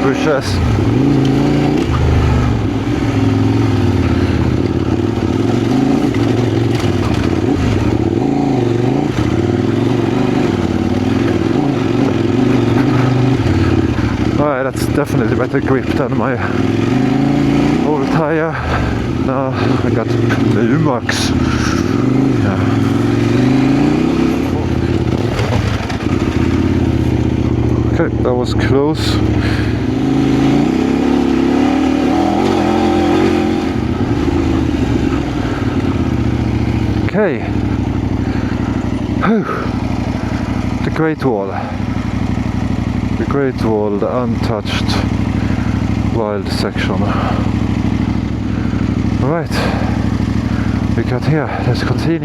bushes. Alright, that's definitely better grip than my old tire. Now I got Lumax. Yeah. Okay, that was close. Okay. Whew. The Great Wall. The Great Wall, the untouched wild section. Alright, we got here, let's continue.